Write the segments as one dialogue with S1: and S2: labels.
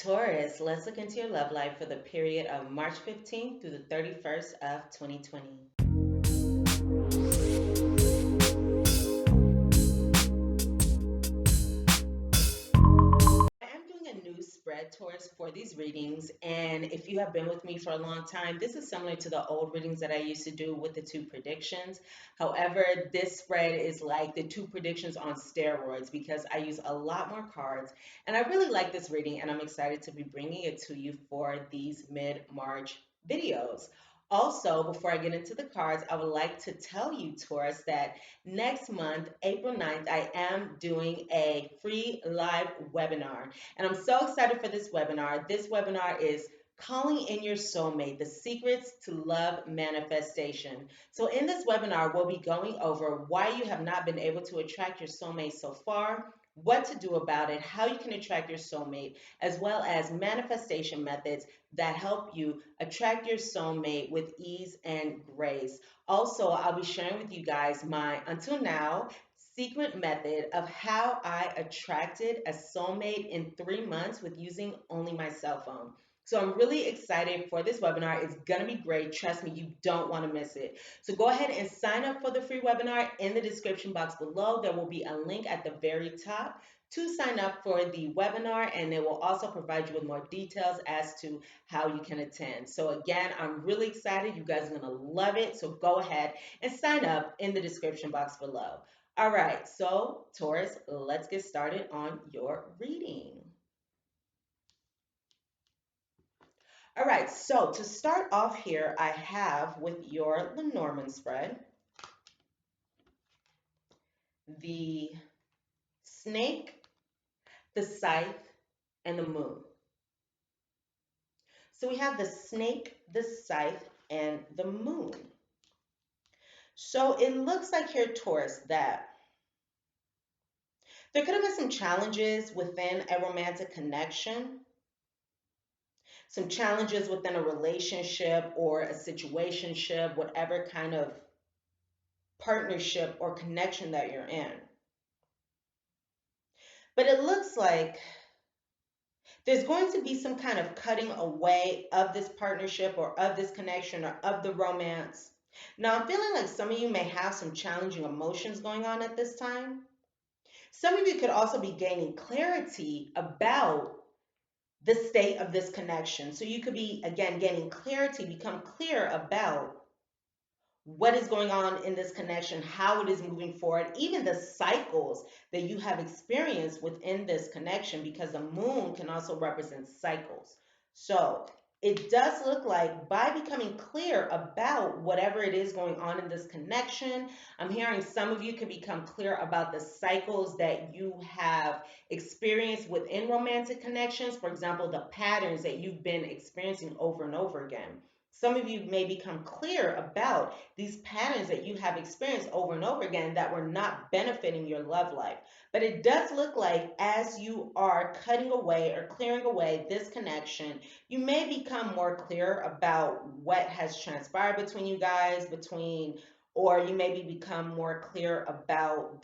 S1: Taurus, let's look into your love life for the period of March 15th through the 31st of 2020. I am doing a new spread, Taurus, for these readings. And if you have been with me for a long time, this is similar to the old readings that I used to do with the two predictions. However, this spread is like the two predictions on steroids because I use a lot more cards. And I really like this reading, and I'm excited to be bringing it to you for these mid March videos. Also, before I get into the cards, I would like to tell you, Taurus, that next month, April 9th, I am doing a free live webinar. And I'm so excited for this webinar. This webinar is Calling in Your Soulmate, the Secrets to Love Manifestation. So in this webinar, we'll be going over why you have not been able to attract your soulmate so far, what to do about it, how you can attract your soulmate, as well as manifestation methods that help you attract your soulmate with ease and grace. Also, I'll be sharing with you guys my, until now, secret method of how I attracted a soulmate in 3 months with using only my cell phone. So I'm really excited for this webinar. It's going to be great. Trust me, you don't want to miss it. So go ahead and sign up for the free webinar in the description box below. There will be a link at the very top to sign up for the webinar, and it will also provide you with more details as to how you can attend. So again, I'm really excited. You guys are going to love it. So go ahead and sign up in the description box below. All right, so Taurus, let's get started on your reading. All right, so to start off here, I have with your lenormand spread the snake, the scythe, and the moon. So we have the snake, the scythe, and the moon. So it looks like here, Taurus, that there could have been some challenges within a romantic connection, some challenges within a relationship or a situationship, whatever kind of partnership or connection that you're in. But it looks like there's going to be some kind of cutting away of this partnership or of this connection or of the romance. Now, I'm feeling like some of you may have some challenging emotions going on at this time. Some of you could also be gaining clarity about the state of this connection. So you could be, again, gaining clarity, become clear about what is going on in this connection, how it is moving forward, even the cycles that you have experienced within this connection, because the moon can also represent cycles. So it does look like by becoming clear about whatever it is going on in this connection, I'm hearing some of you could become clear about the cycles that you have experienced within romantic connections. For example, the patterns that you've been experiencing over and over again. Some of you may become clear about these patterns that you have experienced over and over again that were not benefiting your love life. But it does look like as you are cutting away or clearing away this connection, you may become more clear about what has transpired between you guys, or you maybe become more clear about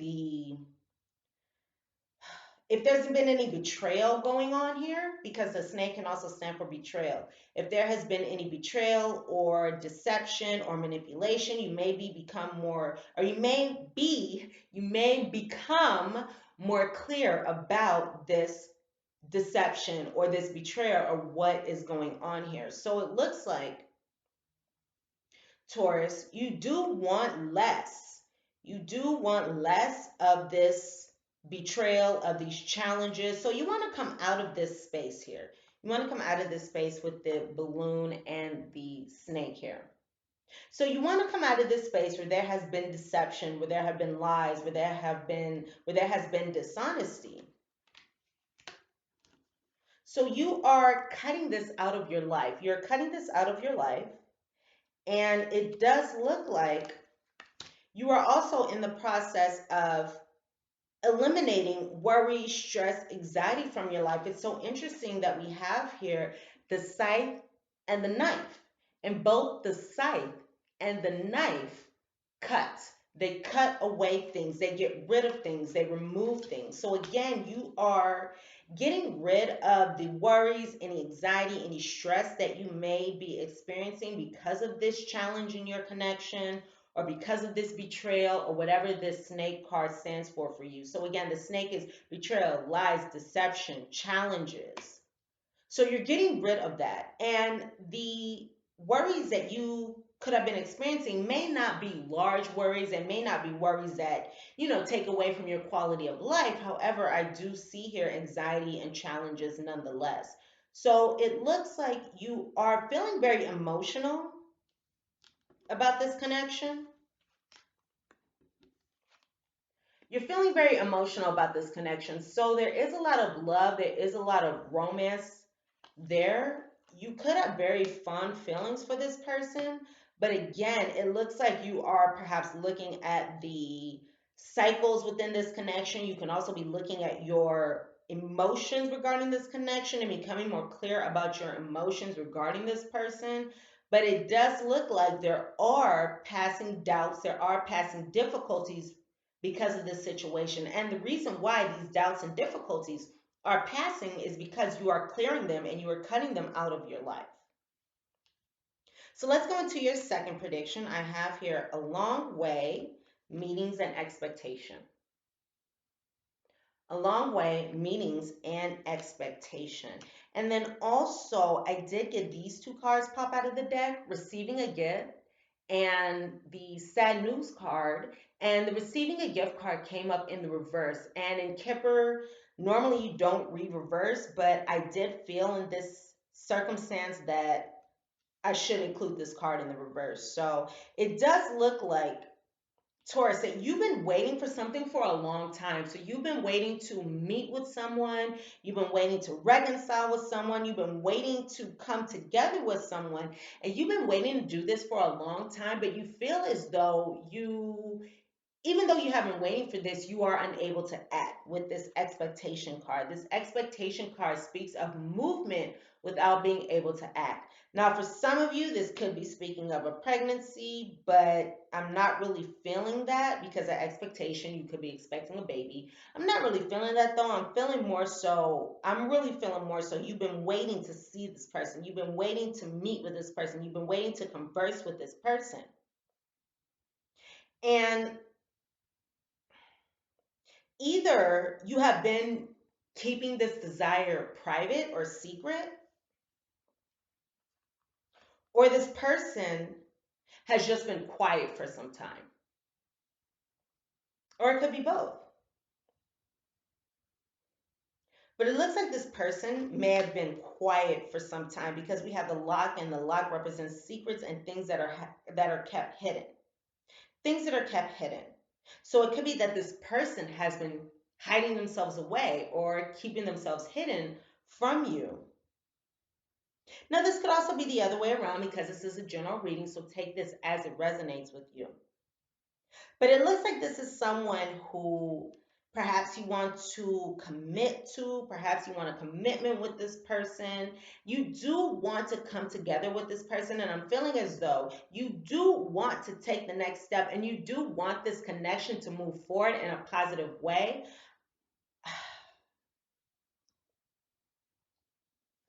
S1: if there's been any betrayal going on here, because the snake can also stand for betrayal. If there has been any betrayal or deception or manipulation, you may become more, or you may become more clear about this deception or this betrayal or what is going on here. So it looks like, Taurus, you do want less. You do want less of this betrayal, of these challenges. So you want to come out of this space here. You want to come out of this space with the balloon and the snake here. So you want to come out of this space where there has been deception, where there have been lies, where there has been dishonesty. So you are cutting this out of your life. You're cutting this out of your life. And it does look like you are also in the process of eliminating worry, stress, anxiety from your life. It's so interesting that we have here the scythe and the knife. And both the scythe and the knife cut. They cut away things, they get rid of things, they remove things. So again, you are getting rid of the worries, any anxiety, any stress that you may be experiencing because of this challenge in your connection, or because of this betrayal, or whatever this snake card stands for you. So again, the snake is betrayal, lies, deception, challenges. So you're getting rid of that. And the worries that you could have been experiencing may not be large worries, and may not be worries that, take away from your quality of life. However, I do see here anxiety and challenges nonetheless. So it looks like you are feeling very emotional about this connection. You're feeling very emotional about this connection. So there is a lot of love, there is a lot of romance there. You could have very fond feelings for this person, but again, it looks like you are perhaps looking at the cycles within this connection. You can also be looking at your emotions regarding this connection and becoming more clear about your emotions regarding this person. But it does look like there are passing doubts, there are passing difficulties because of this situation. And the reason why these doubts and difficulties are passing is because you are clearing them and you are cutting them out of your life. So let's go into your second prediction. I have here a long way, meetings and expectation. A long way, meetings and expectation. And then also, I did get these two cards pop out of the deck: receiving a gift and the sad news card. And the receiving a gift card came up in the reverse. And in Kipper, normally you don't read reverse, but I did feel in this circumstance that I should include this card in the reverse. So it does look like, Taurus, that you've been waiting for something for a long time. So you've been waiting to meet with someone, you've been waiting to reconcile with someone, you've been waiting to come together with someone, and you've been waiting to do this for a long time, but you feel as though even though you have been waiting for this, you are unable to act with this expectation card. This expectation card speaks of movement without being able to act. Now, for some of you, this could be speaking of a pregnancy, but I'm not really feeling that because of expectation. You could be expecting a baby. I'm not really feeling that though. I'm really feeling more so you've been waiting to see this person. You've been waiting to meet with this person. You've been waiting to converse with this person. And either you have been keeping this desire private or secret, or this person has just been quiet for some time, or it could be both. But it looks like this person may have been quiet for some time because we have the lock, and the lock represents secrets and things that are kept hidden. Things that are kept hidden. So it could be that this person has been hiding themselves away or keeping themselves hidden from you. Now, this could also be the other way around because this is a general reading, so take this as it resonates with you. But it looks like this is someone who perhaps you want to commit to, perhaps you want a commitment with this person. You do want to come together with this person, and I'm feeling as though you do want to take the next step and you do want this connection to move forward in a positive way.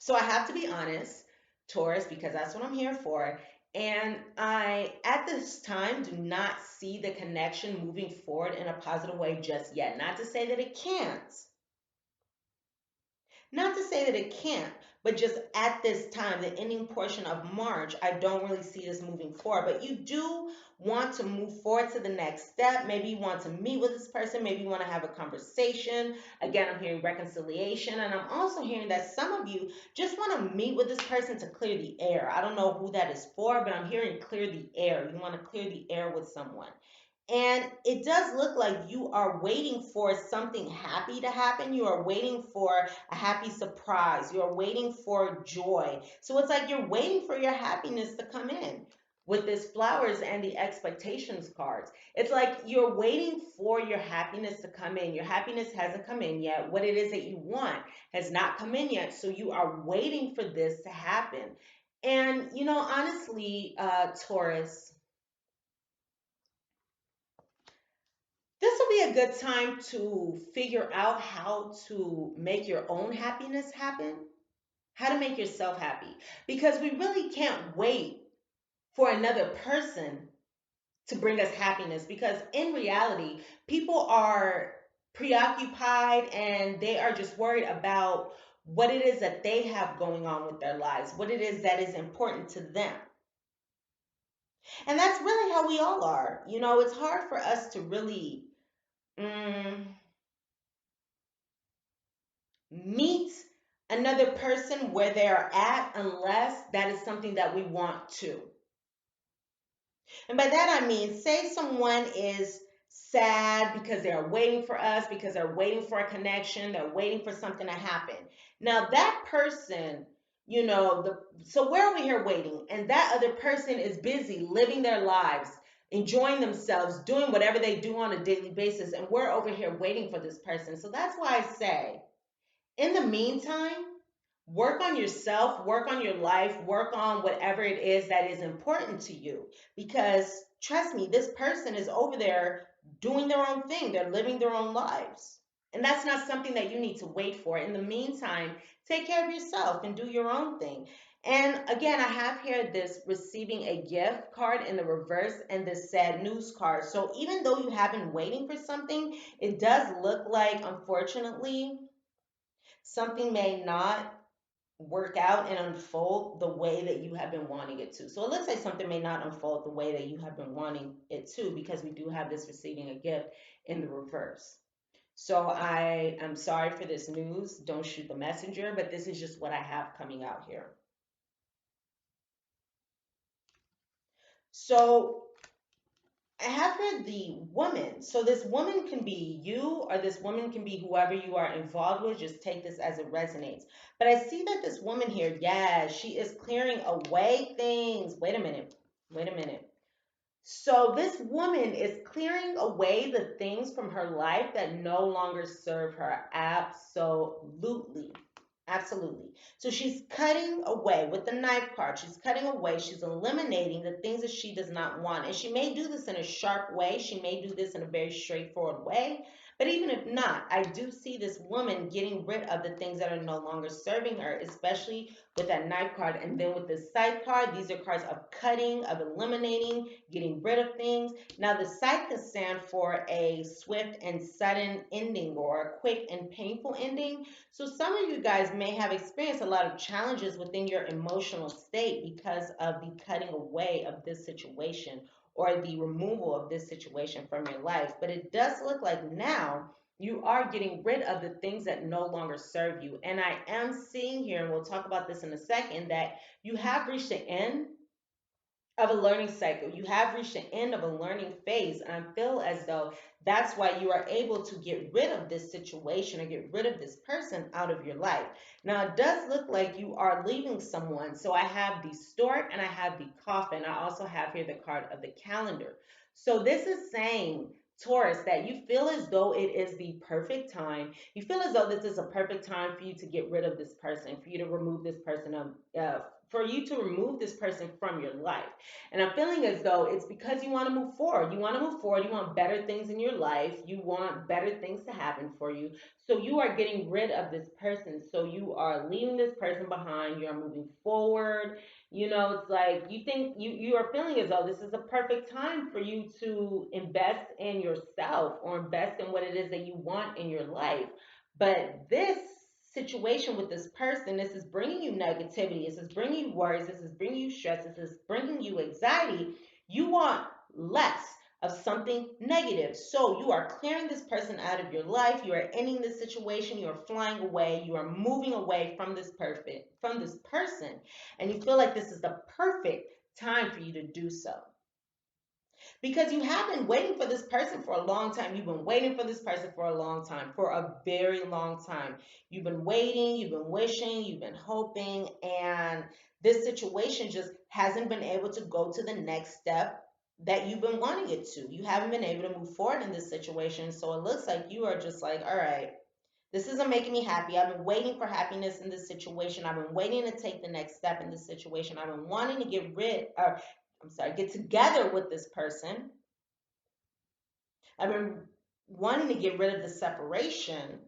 S1: So I have to be honest, Taurus, because that's what I'm here for. And I, at this time, do not see the connection moving forward in a positive way just yet. Not to say that it can't, not to say that it can't, but just at this time, the ending portion of March, I don't really see this moving forward. But you do want to move forward to the next step. Maybe you want to meet with this person. Maybe you want to have a conversation. Again, I'm hearing reconciliation. And I'm also hearing that some of you just want to meet with this person to clear the air. I don't know who that is for, but I'm hearing clear the air. You want to clear the air with someone. And it does look like you are waiting for something happy to happen. You are waiting for a happy surprise. You are waiting for joy. So it's like you're waiting for your happiness to come in with this flowers and the expectations cards. It's like you're waiting for your happiness to come in. Your happiness hasn't come in yet. What it is that you want has not come in yet. So you are waiting for this to happen. And, honestly, Taurus, This will be a good time to figure out how to make your own happiness happen, how to make yourself happy. Because we really can't wait for another person to bring us happiness. Because in reality, people are preoccupied and they are just worried about what it is that they have going on with their lives, what it is that is important to them. And that's really how we all are. You know, it's hard for us to really mm, meet another person where they're at unless that is something that we want to. And by that I mean, say someone is sad because they're waiting for us, because they're waiting for a connection, they're waiting for something to happen. Now that person, so we're over here waiting, and that other person is busy living their lives, enjoying themselves, doing whatever they do on a daily basis, and we're over here waiting for this person. So that's why I say, in the meantime, work on yourself, work on your life, work on whatever it is that is important to you. Because trust me, this person is over there doing their own thing, they're living their own lives. And that's not something that you need to wait for. In the meantime, take care of yourself and do your own thing. And again, I have here this receiving a gift card in the reverse and this sad news card. So even though you have been waiting for something, it does look like, unfortunately, something may not work out and unfold the way that you have been wanting it to. So it looks like something may not unfold the way that you have been wanting it to, because we do have this receiving a gift in the reverse. So I am sorry for this news. Don't shoot the messenger, but this is just what I have coming out here. So I have here the woman. So this woman can be you, or this woman can be whoever you are involved with. Just take this as it resonates. But I see that this woman here, yeah, she is clearing away things. Wait a minute. Wait a minute. So this woman is clearing away the things from her life that no longer serve her. Absolutely. Absolutely. So she's cutting away with the knife card. She's cutting away. She's eliminating the things that she does not want. And she may do this in a sharp way. She may do this in a very straightforward way. But even if not, I do see this woman getting rid of the things that are no longer serving her, especially with that knife card. And then with this scythe card, these are cards of cutting, of eliminating, getting rid of things. Now, the scythe can stand for a swift and sudden ending, or a quick and painful ending. So some of you guys may have experienced a lot of challenges within your emotional state because of the cutting away of this situation, or the removal of this situation from your life. But it does look like now you are getting rid of the things that no longer serve you. And I am seeing here, and we'll talk about this in a second, that you have reached the end of a learning cycle. You have reached the end of a learning phase. And I feel as though that's why you are able to get rid of this situation, or get rid of this person out of your life. Now, it does look like you are leaving someone. So I have the stork and I have the coffin. I also have here the card of the calendar. So this is saying, Taurus, that you feel as though it is the perfect time. You feel as though this is a perfect time for you to get rid of this person, for you to remove this person, for you to remove this person from your life. And I'm feeling as though it's because you want to move forward. You want to move forward. You want better things in your life. You want better things to happen for you. So you are getting rid of this person. So you are leaving this person behind. You are moving forward. You know, it's like you think you are feeling as though this is a perfect time for you to invest in yourself, or invest in what it is that you want in your life. But this situation with this person, this is bringing you negativity, this is bringing you worries, this is bringing you stress, this is bringing you anxiety. You want less of something negative. So you are clearing this person out of your life. You are ending this situation. You are flying away. You are moving away from from this person. And you feel like this is the perfect time for you to do so, because you have been waiting for this person for a long time. You've been waiting for this person for a long time, for a very long time. You've been waiting, you've been wishing, you've been hoping, and this situation just hasn't been able to go to the next step that you've been wanting it to. You haven't been able to move forward in this situation. So it looks like you are just like, all right, this isn't making me happy. I've been waiting for happiness in this situation. I've been waiting to take the next step in this situation. I've been wanting to get together with this person. I've been wanting to get rid of the separation,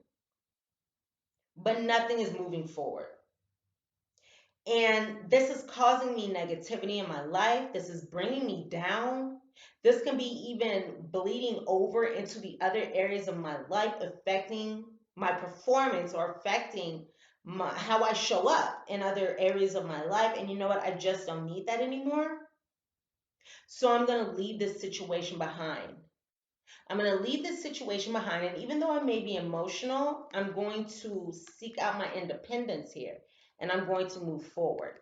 S1: but nothing is moving forward. And this is causing me negativity in my life. This is bringing me down. This can be even bleeding over into the other areas of my life, affecting my performance or affecting how I show up in other areas of my life. And you know what? I just don't need that anymore. So I'm going to leave this situation behind. I'm going to leave this situation behind. And even though I may be emotional, I'm going to seek out my independence here and I'm going to move forward.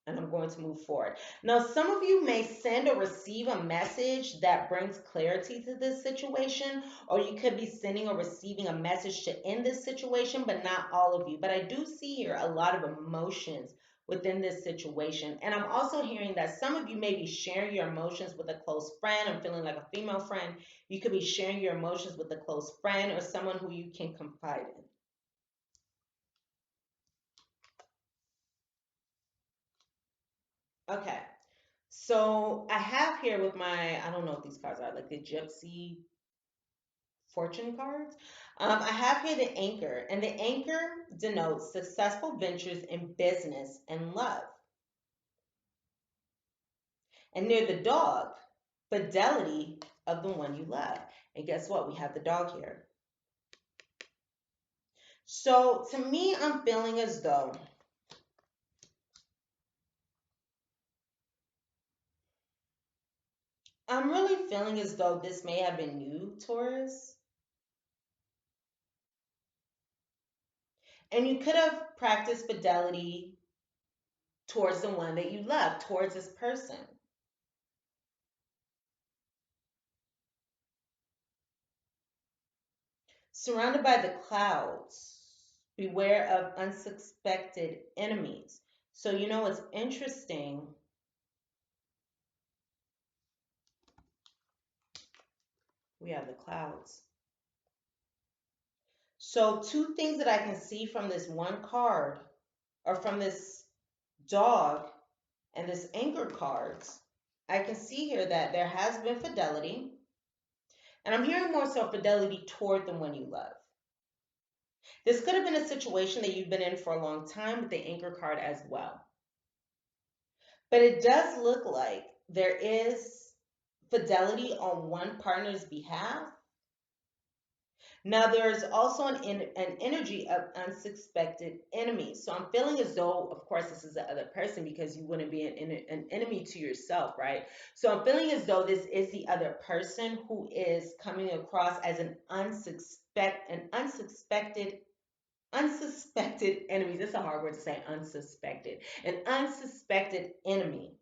S1: And I'm going to move forward. Now, some of you may send or receive a message that brings clarity to this situation, or you could be sending or receiving a message to end this situation, but not all of you. But I do see here a lot of emotions within this situation. And I'm also hearing that some of you may be sharing your emotions with a close friend. I'm feeling like a female friend. You could be sharing your emotions with a close friend or someone who you can confide in. Okay. So I have here with my, I don't know what these cards are, like the Gypsy fortune cards. I have here the anchor, and the anchor denotes successful ventures in business and love. And near the dog, fidelity of the one you love. And guess what? We have the dog here. So to me, I'm feeling as though I'm really feeling as though this may have been you, Taurus. And you could have practiced fidelity towards the one that you love, towards this person. Surrounded by the clouds, beware of unsuspected enemies. So, you know what's interesting? We have the clouds. So, two things that I can see from this one card, or from this dog and this anchor cards, I can see here that there has been fidelity, and I'm hearing more so fidelity toward the one you love. This could have been a situation that you've been in for a long time with the anchor card as well. But it does look like there is fidelity on one partner's behalf. Now, there's also an energy of unsuspected enemies. So I'm feeling as though, of course, this is the other person because you wouldn't be an enemy to yourself, right? So I'm feeling as though this is the other person who is coming across as unsuspected enemies. That's a hard word to say, unsuspected. An unsuspected enemy.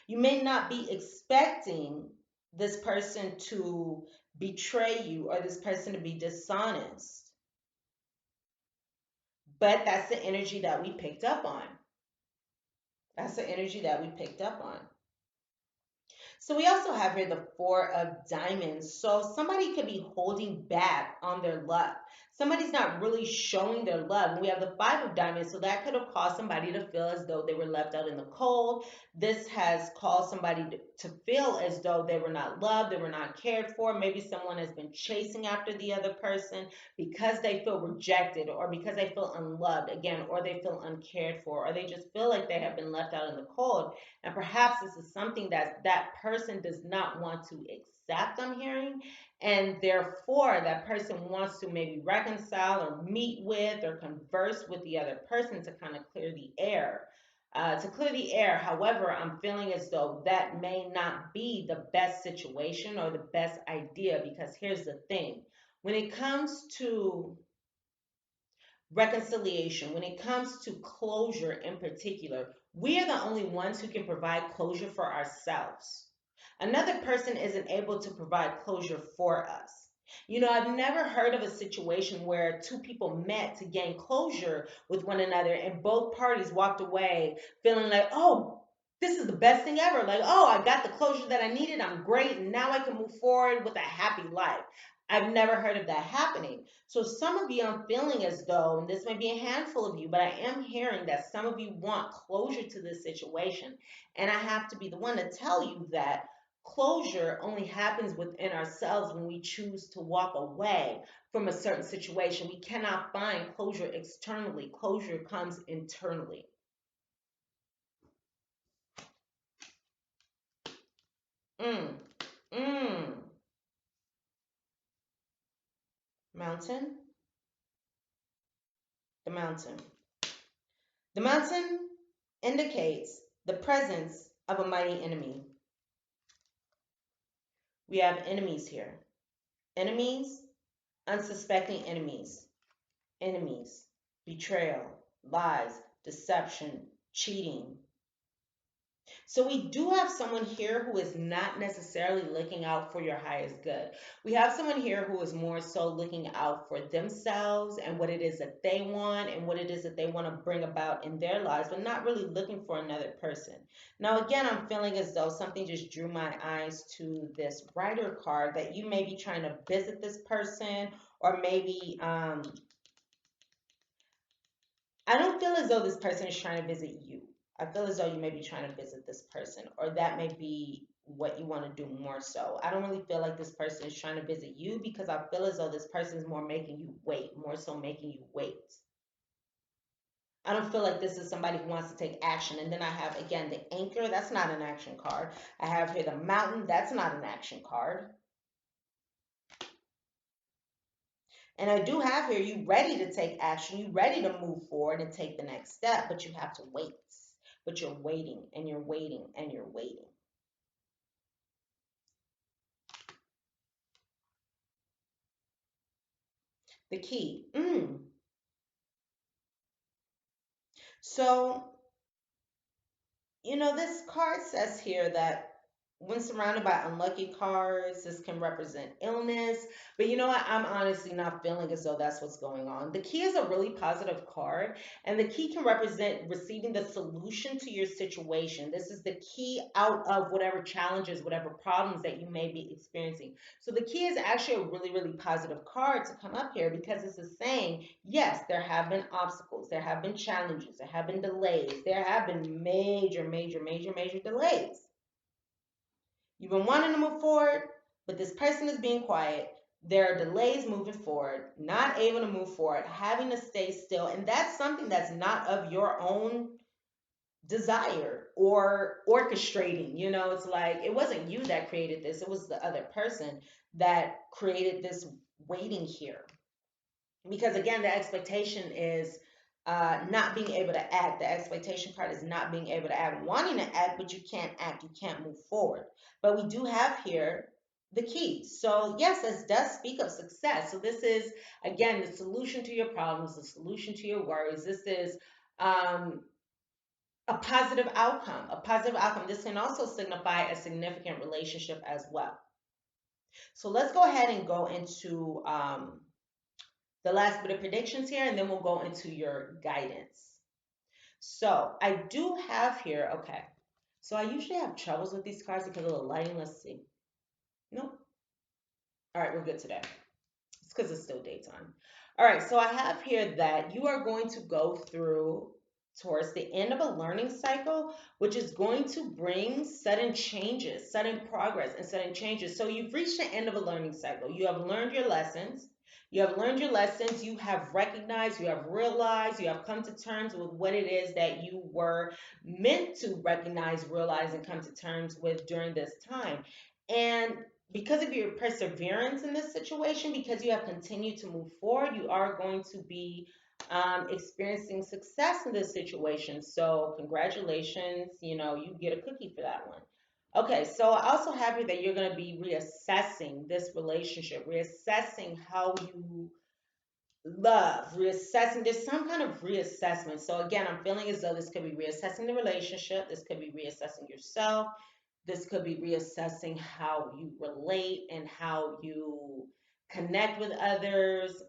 S1: You may not be expecting this person to betray you or this person to be dishonest, but that's the energy that we picked up on. That's the energy that we picked up on. So we also have here the Four of Diamonds. So somebody could be holding back on their love. Somebody's not really showing their love. And we have the Five of Diamonds. So that could have caused somebody to feel as though they were left out in the cold. This has caused somebody to feel as though they were not loved, they were not cared for. Maybe someone has been chasing after the other person because they feel rejected or because they feel unloved again, or they feel uncared for, or they just feel like they have been left out in the cold. And perhaps this is something that that person does not want to accept, I'm hearing. And therefore, that person wants to maybe reconcile or meet with or converse with the other person to kind of clear the air. To clear the air. However, I'm feeling as though that may not be the best situation or the best idea because here's the thing. When it comes to reconciliation, when it comes to closure in particular, we are the only ones who can provide closure for ourselves. Another person isn't able to provide closure for us. You know, I've never heard of a situation where two people met to gain closure with one another and both parties walked away feeling like, oh, this is the best thing ever. Like, oh, I got the closure that I needed. I'm great. And now I can move forward with a happy life. I've never heard of that happening. So some of you, I'm feeling as though, and this may be a handful of you, but I am hearing that some of you want closure to this situation. And I have to be the one to tell you that Closure only happens within ourselves when we choose to walk away from a certain situation. We cannot find closure externally. Closure comes internally. Mm, mm. Mountain, the mountain. The mountain indicates the presence of a mighty enemy. We have enemies here. Enemies, unsuspecting enemies, enemies, betrayal, lies, deception, cheating. So we do have someone here who is not necessarily looking out for your highest good. We have someone here who is more so looking out for themselves and what it is that they want and what it is that they want to bring about in their lives, but not really looking for another person. Now, again, I'm feeling as though something just drew my eyes to this Rider card that you may be trying to visit this person, or maybe I don't feel as though this person is trying to visit you. I feel as though you may be trying to visit this person, or that may be what you want to do more so. I don't really feel like this person is trying to visit you because I feel as though this person is more making you wait, more so making you wait. I don't feel like this is somebody who wants to take action. And then I have, again, the anchor. That's not an action card. I have here the mountain. That's not an action card. And I do have here you ready to take action, you ready to move forward and take the next step, but you have to wait. But you're waiting and you're waiting and you're waiting. The key. So, this card says here that when surrounded by unlucky cards, this can represent illness. But you know what? I'm honestly not feeling as though that's what's going on. The key is a really positive card, and the key can represent receiving the solution to your situation. This is the key out of whatever challenges, whatever problems that you may be experiencing. So the key is actually a really, really positive card to come up here because this is saying, yes, there have been obstacles, there have been challenges, there have been delays, there have been major, major, major, major delays. You've been wanting to move forward, but this person is being quiet. There are delays moving forward, not able to move forward, having to stay still. And that's something that's not of your own desire or orchestrating. It's like it wasn't you that created this, it was the other person that created this waiting here. Because again, the expectation is not being able to act. The expectation card is not being able to act, wanting to act, but you can't act, you can't move forward. But we do have here the key. So yes, this does speak of success. So this is, again, the solution to your problems, the solution to your worries. This is a positive outcome, a positive outcome. This can also signify a significant relationship as well. So let's go ahead and go into the last bit of predictions here, and then we'll go into your guidance. So I do have here, okay. So I usually have troubles with these cards because of the lighting. Let's see. Nope. All right, we're good today. It's because it's still daytime. All right, so I have here that you are going to go through towards the end of a learning cycle, which is going to bring sudden changes, sudden progress, and sudden changes. So you've reached the end of a learning cycle. You have learned your lessons. You have learned your lessons. You have recognized, you have realized, you have come to terms with what it is that you were meant to recognize, realize, and come to terms with during this time. And because of your perseverance in this situation, because you have continued to move forward, you are going to be experiencing success in this situation. So, congratulations. You get a cookie for that one. Okay, so I also have here that you're going to be reassessing this relationship, reassessing how you love, reassessing. There's some kind of reassessment. So, again, I'm feeling as though this could be reassessing the relationship, this could be reassessing yourself, this could be reassessing how you relate and how you connect with others.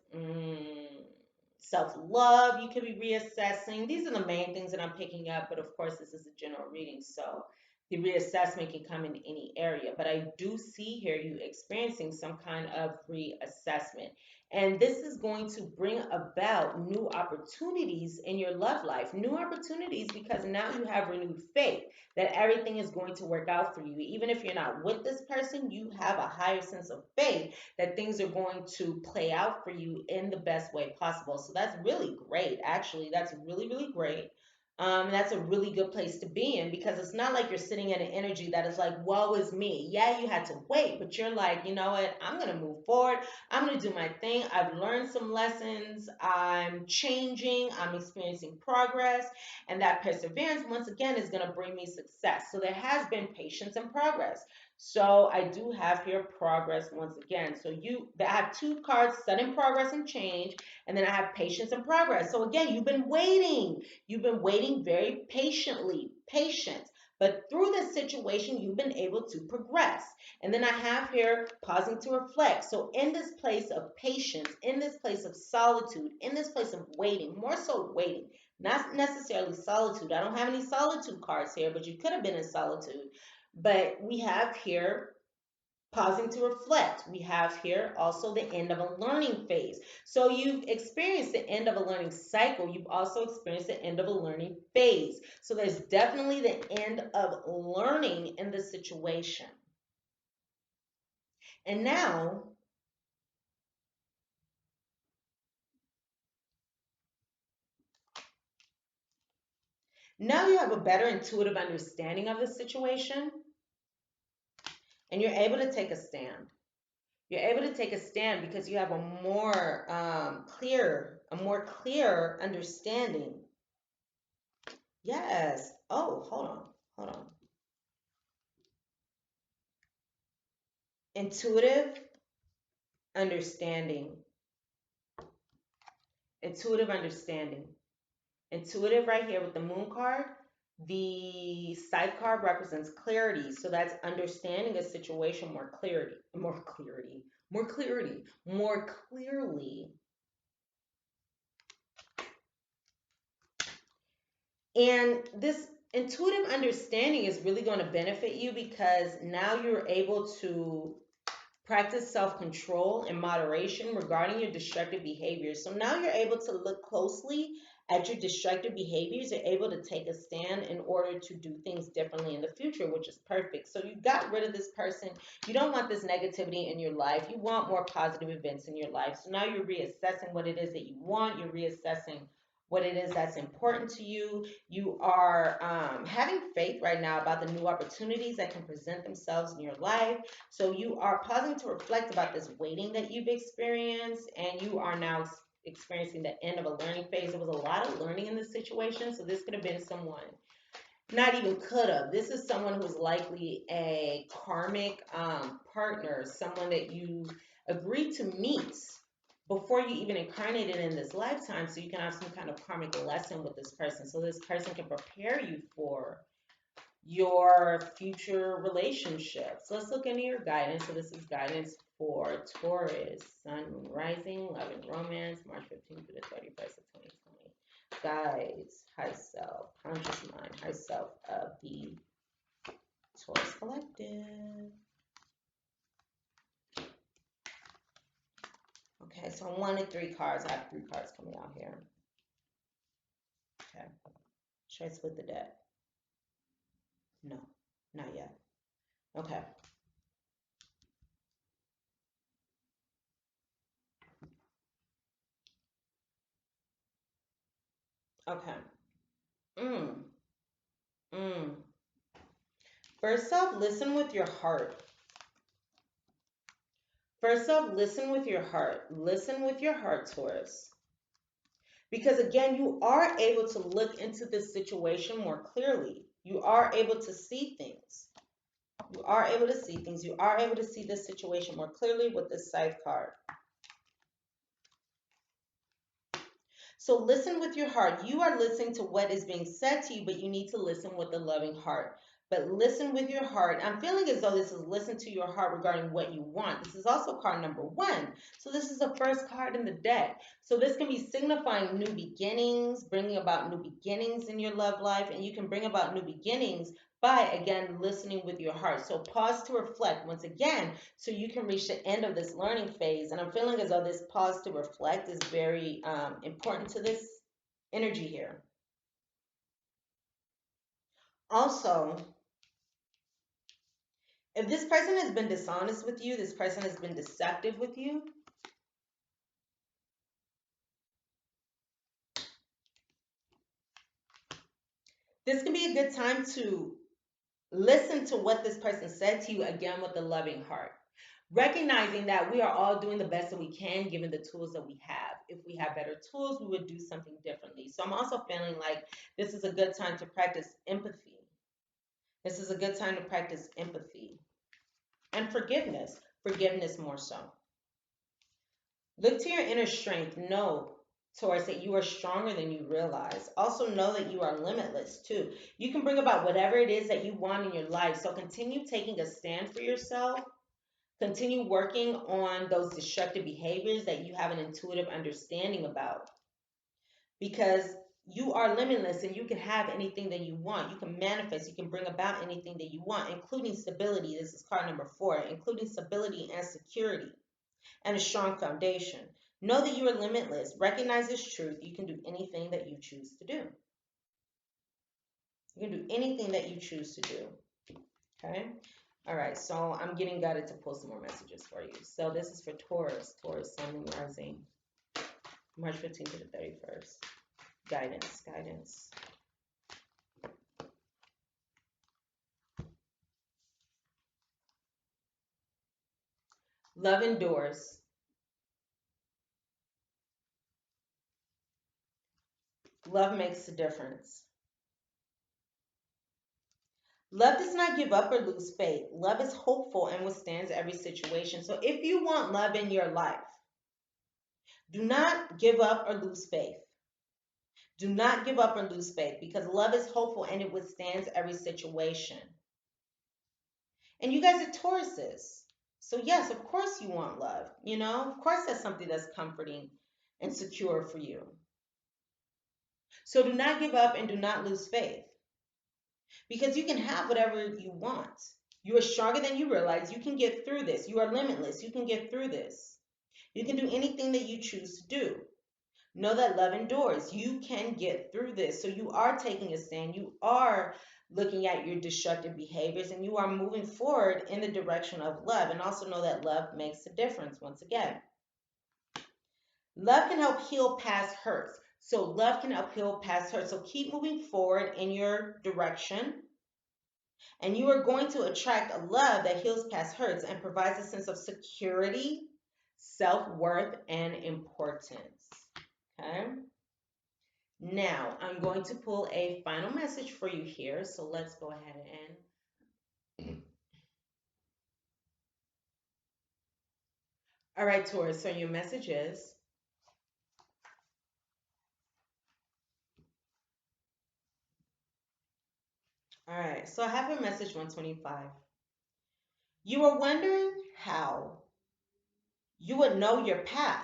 S1: Self love, you could be reassessing. These are the main things that I'm picking up, but of course, this is a general reading. So The reassessment can come in any area, but I do see here you experiencing some kind of reassessment. And this is going to bring about new opportunities in your love life. New opportunities because now you have renewed faith that everything is going to work out for you. Even if you're not with this person, you have a higher sense of faith that things are going to play out for you in the best way possible. So that's really great. Actually, that's really, really great. That's a really good place to be in because it's not like you're sitting in an energy that is like, woe is me. Yeah, you had to wait, but you're like, you know what? I'm going to move forward. I'm going to do my thing. I've learned some lessons. I'm changing. I'm experiencing progress. And that perseverance, once again, is going to bring me success. So there has been patience and progress. So I do have here progress once again. So I have two cards, sudden progress and change. And then I have patience and progress. So again, you've been waiting. You've been waiting very patiently, patience. But through this situation, you've been able to progress. And then I have here pausing to reflect. So in this place of patience, in this place of solitude, in this place of waiting, more so waiting, not necessarily solitude. I don't have any solitude cards here, but you could have been in solitude. But we have here pausing to reflect. We have here also the end of a learning phase. So you've experienced the end of a learning cycle. You've also experienced the end of a learning phase. So there's definitely the end of learning in this situation. And now you have a better intuitive understanding of the situation and you're able to take a stand. You're able to take a stand because you have a more clear understanding. Yes. Oh, hold on. Hold on. Intuitive understanding. Intuitive understanding. Intuitive right here with the moon card. The side card represents clarity. So that's understanding a situation more clearly. And this intuitive understanding is really going to benefit you because now you're able to practice self control and moderation regarding your destructive behaviors. So now you're able to look closely at your destructive behaviors. You're able to take a stand in order to do things differently in the future, which is perfect. So you got rid of this person. You don't want this negativity in your life. You want more positive events in your life. So now you're reassessing what it is that you want. You're reassessing what it is that's important to you. You are having faith right now about the new opportunities that can present themselves in your life. So you are pausing to reflect about this waiting that you've experienced, and you are now experiencing the end of a learning phase. There was a lot of learning in this situation, so this could have been someone, not even could have. This is someone who's likely a karmic partner, someone that you agreed to meet before you even incarnated in this lifetime, so you can have some kind of karmic lesson with this person. So this person can prepare you for your future relationships. Let's look into your guidance. So this is guidance for Taurus, Sun, Moon, Rising, Love and Romance, March 15th to the 31st of 2020. Guides, high self, conscious mind, high self of the Taurus Collective. Okay, so I wanted 3 cards. I have 3 cards coming out here. Okay. Should I split the deck? No, not yet. Okay. Okay. Mm. Mm. First off, listen with your heart. First off, listen with your heart. Listen with your heart, Taurus. Because again, you are able to look into this situation more clearly. You are able to see things. You are able to see things. You are able to see this situation more clearly with this side card. So listen with your heart. You are listening to what is being said to you, but you need to listen with a loving heart. but listen with your heart. I'm feeling as though this is listen to your heart regarding what you want. This is also card number 1. So this is the first card in the deck. So this can be signifying new beginnings, bringing about new beginnings in your love life, and you can bring about new beginnings by, again, listening with your heart. So pause to reflect once again so you can reach the end of this learning phase. And I'm feeling as though this pause to reflect is very important to this energy here. Also, if this person has been dishonest with you, this person has been deceptive with you, this can be a good time to listen to what this person said to you, again with a loving heart. Recognizing that we are all doing the best that we can given the tools that we have. If we have better tools, we would do something differently. So I'm also feeling like this is a good time to practice empathy. This is a good time to practice empathy and forgiveness. Forgiveness more so. Look to your inner strength. Know, Taurus, that you are stronger than you realize. Also know that you are limitless too. You can bring about whatever it is that you want in your life. So continue taking a stand for yourself. Continue working on those destructive behaviors that you have an intuitive understanding about. Because you are limitless and you can have anything that you want. You can manifest, you can bring about anything that you want, including stability. This is card number 4, including stability and security and a strong foundation. Know that you are limitless. Recognize this truth. You can do anything that you choose to do. You can do anything that you choose to do. Okay? All right, so I'm getting guided to pull some more messages for you. So this is for Taurus, Sun, Moon, Rising, March 15th to the 31st. Guidance, guidance. Love endures. Love makes a difference. Love does not give up or lose faith. Love is hopeful and withstands every situation. So if you want love in your life, do not give up or lose faith. Do not give up or lose faith because love is hopeful and it withstands every situation. And you guys are Tauruses. So yes, of course you want love. You know, of course that's something that's comforting and secure for you. So do not give up and do not lose faith because you can have whatever you want. You are stronger than you realize. You can get through this. You are limitless. You can get through this. You can do anything that you choose to do. Know that love endures. You can get through this. So you are taking a stand. You are looking at your destructive behaviors and you are moving forward in the direction of love. And also know that love makes a difference once again. Love can help heal past hurts. So love can help heal past hurts. So keep moving forward in your direction. And you are going to attract a love that heals past hurts and provides a sense of security, self-worth, and importance. Okay? Now, I'm going to pull a final message for you here. So let's go ahead and... All right, Taurus, so your message is... All right, so I have your message 125. You are wondering how you would know your path.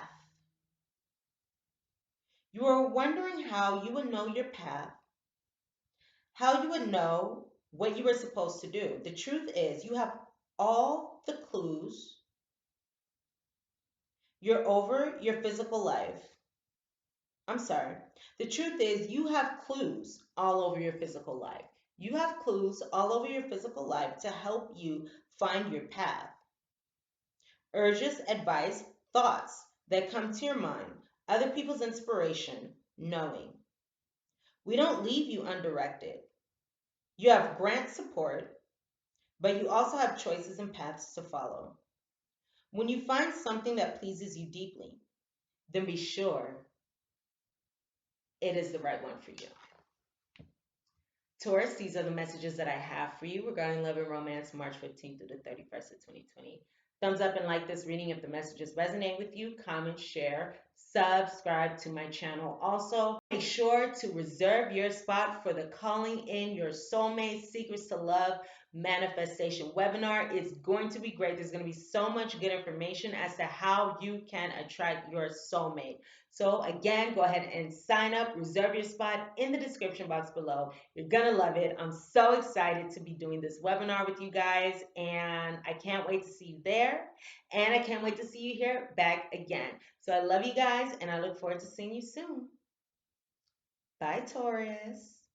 S1: You are wondering how you would know your path, how you would know what you were supposed to do. The truth is, you have all the clues. You're over your physical life. I'm sorry. The truth is, you have clues all over your physical life. You have clues all over your physical life to help you find your path. Urges, advice, thoughts that come to your mind, other people's inspiration, knowing. We don't leave you undirected. You have grant support, but you also have choices and paths to follow. When you find something that pleases you deeply, then be sure it is the right one for you. Taurus, these are the messages that I have for you regarding love and romance, March 15th through the 31st of 2020. Thumbs up and like this reading if the messages resonate with you. Comment, share, subscribe to my channel. Also, make sure to reserve your spot for the Calling in Your Soulmate Secrets to Love manifestation webinar. It's going to be great. There's going to be so much good information as to how you can attract your soulmate. So, again, go ahead and sign up, reserve your spot in the description box below. You're going to love it. I'm so excited to be doing this webinar with you guys, and I can't wait to see you there. And I can't wait to see you here back again. So I love you guys, and I look forward to seeing you soon. Bye, Taurus.